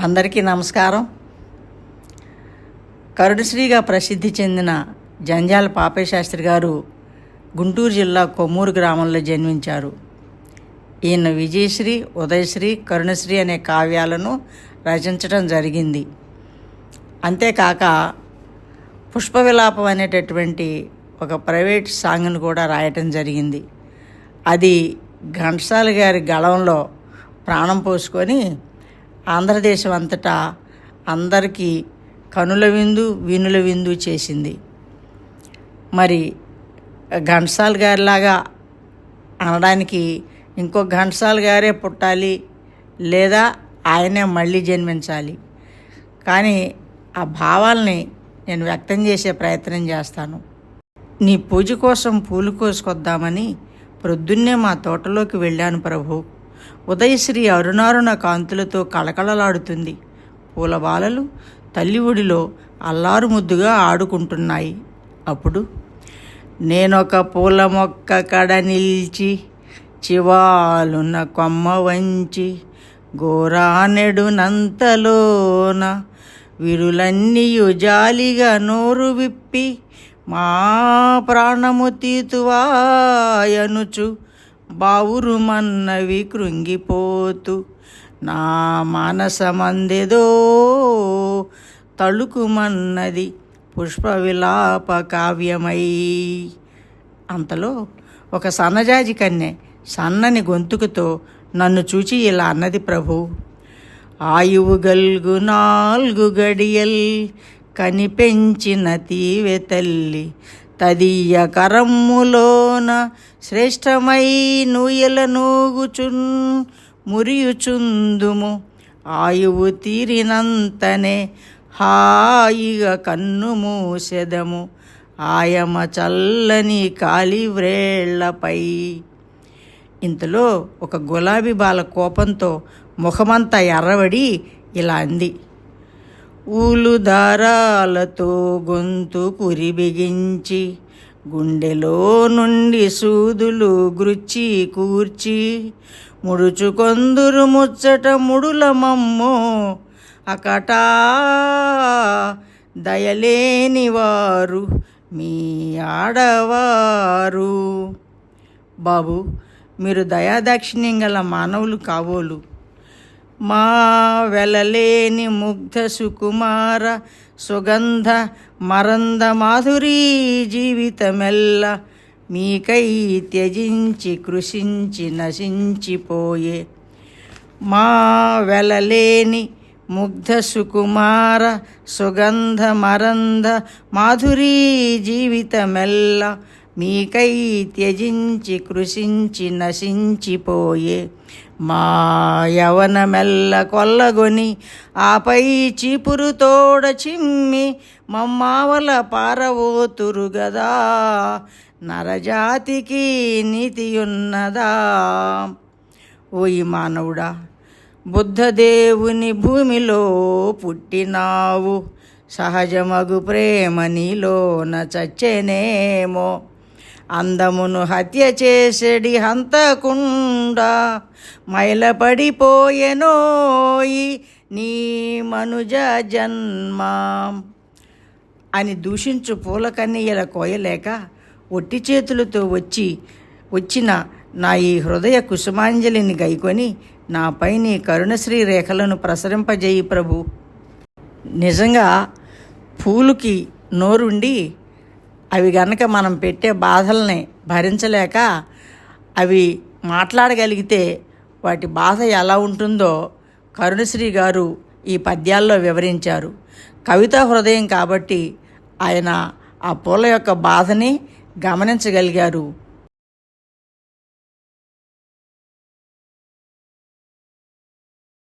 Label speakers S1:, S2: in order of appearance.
S1: అందరికీ నమస్కారం. కరుణశ్రీగా ప్రసిద్ధి చెందిన జంజాల పాపయ్య శాస్త్రి గారు గుంటూరు జిల్లా కొమ్మూరు గ్రామంలో జన్మించారు. ఈయన విజయశ్రీ, ఉదయశ్రీ, కరుణశ్రీ అనే కావ్యాలను రచించడం జరిగింది. అంతేకాక పుష్పవిలాపం అనేటటువంటి ఒక ప్రైవేట్ సాంగ్ను కూడా రాయటం జరిగింది. అది ఘంటసాల గారి గళంలో ప్రాణం పోసుకొని ఆంధ్రదేశం అంతటా అందరికీ కనుల విందు వీణుల విందు చేసింది. మరి ఘంటసాల గారిలాగా అనడానికి ఇంకో ఘంటసాల గారే పుట్టాలి, లేదా ఆయనే మళ్ళీ జన్మించాలి. కానీ ఆ భావాల్ని నేను వ్యక్తం చేసే ప్రయత్నం చేస్తాను. నీ పూజ కోసం పూలు కోసుకొద్దామని ప్రొద్దున్నే మా తోటలోకి వెళ్ళాను ప్రభు. ఉదయశ్రీ అరుణారుణ కాంతులతో కళకళలాడుతుంది. పూలబాలలు తల్లి ఒడిలో అల్లారు ముద్దుగా ఆడుకుంటున్నాయి. అప్పుడు నేనొక పూల మొక్క కడ నిల్చి చివాలున్న కొమ్మ వంచి గోరానెడు నంతలోన విరులన్నీయు జాలిగా నోరు విప్పి మా ప్రాణము తీతువాయనుచు బావురుమన్నవి కృంగిపోతూ నా మానసమందెదో తళుకుమన్నది పుష్పవిలాప కావ్యమై. అంతలో ఒక సన్నజాజి కన్నె సన్నని గొంతుకుతో నన్ను చూచి ఇలా అన్నది ప్రభు. ఆయువు గల్గు 4 గడియల్ కనిపెంచిన తీవె తల్లి తదీయ కరమ్ములోన శ్రేష్టమై నూయల నూగుచున్ మురియుచుందుము ఆయువు తీరినంతనే హాయిగా కన్ను మూసెదము ఆయమ చల్లని కాలివ్రేళ్లపై. ఇంతలో ఒక గులాబీ బాల కోపంతో ముఖమంతా ఎర్రబడి ఇలా అంది. ఊలు దారాలతో గొంతు కురి బిగించి గుండెలో నుండి సూదులు గ్రుచ్చి కూర్చి ముడుచుకొందురు ముచ్చట ముడుల మమ్మో అకటా దయలేని వారు మీ ఆడవారు. బాబు, మీరు దయాదాక్షిణ్యం గల మానవులు కావోలు. మా వెలలేని ముగ్ధ సుకుమార సుగంధ మరంద మాధురీ జీవితమెల్ల మీకై త్యజించి కృషించి నశించిపోయే. మా వెలలేని ముగ్ధ సుకుమార సుగంధ మరంద మాధురీ జీవితమెల్ల మీకై త్యజించి కృషించి నశించిపోయే. మా యవనమెల్ల కొల్లగొని ఆపై చీపురు తోడ చిమ్మి మమ్మావల పారవోతురు గదా నరజాతికి నీతియున్నదా. ఓయి మానవుడా, బుద్ధదేవుని భూమిలో పుట్టినావు, సహజమగు ప్రేమ నీలోన చచ్చెనేమో. అందమును హత్య చేసెడి హంతకుండా మైలపడిపోయెనోయి నీ మనుజ జన్మ అని దూషించు పూల కన్నీయల కోయలేక ఒట్టి చేతులతో వచ్చిన నా ఈ హృదయ కుసుమాంజలిని గైకొని నాపై నీ కరుణశ్రీ రేఖలను ప్రసరింపజేయి ప్రభు. నిజంగా పూలుకి నోరుండి అవి గనక మనం పెట్టే బాధల్ని భరించలేక అవి మాట్లాడగలిగితే వాటి బాధ ఎలా ఉంటుందో కరుణశ్రీ గారు ఈ పద్యాల్లో వివరించారు. కవితా హృదయం కాబట్టి ఆయన ఆ పూల యొక్క బాధని గమనించగలిగారు.